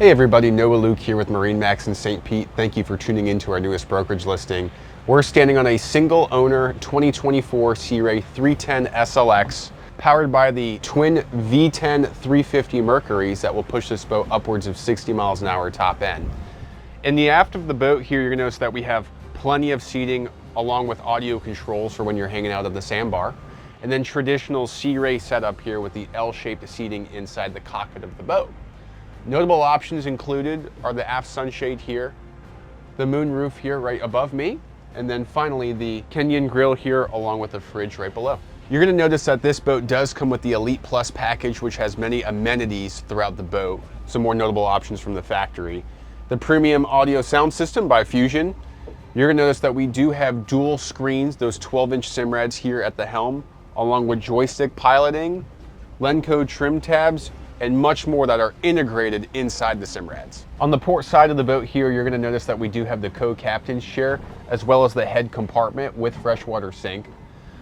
Hey everybody, Noah Luke here with MarineMax in St. Pete. Thank you for tuning in to our newest brokerage listing. We're standing on a single owner 2024 Sea Ray 310 SLX powered by the twin V10 350 Mercuries that will push this boat upwards of 60 miles an hour top end. In the aft of the boat here, you're gonna notice that we have plenty of seating along with audio controls for when you're hanging out at the sandbar. And then traditional Sea Ray setup here with the L-shaped seating inside the cockpit of the boat. Notable options included are the aft sunshade here, the moon roof here right above me, and then finally the Kenyan grill here along with the fridge right below. You're gonna notice that this boat does come with the Elite Plus package, which has many amenities throughout the boat. Some more notable options from the factory. The premium audio sound system by Fusion. You're gonna notice that we do have dual screens, those 12-inch Simrads here at the helm, along with joystick piloting, Lenco trim tabs, and much more that are integrated inside the Simrads. On the port side of the boat here, you're gonna notice that we do have the co-captain's chair, as well as the head compartment with freshwater sink.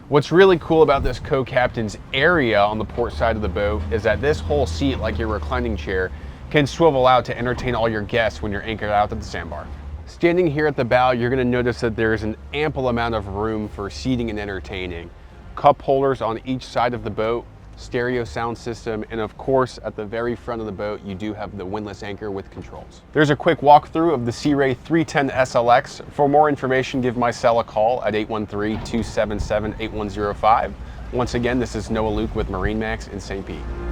What's really cool about this co-captain's area on the port side of the boat is that this whole seat, like your reclining chair, can swivel out to entertain all your guests when you're anchored out at the sandbar. Standing here at the bow, you're gonna notice that there's an ample amount of room for seating and entertaining. Cup holders on each side of the boat, stereo sound system, and of course at the very front of the boat you do have the windlass anchor with controls. There's a quick walkthrough of the Sea Ray 310 SLX. For more information, give my cell a call at 813-277-8105. Once again, this is Noah Luke with MarineMax in St. Pete.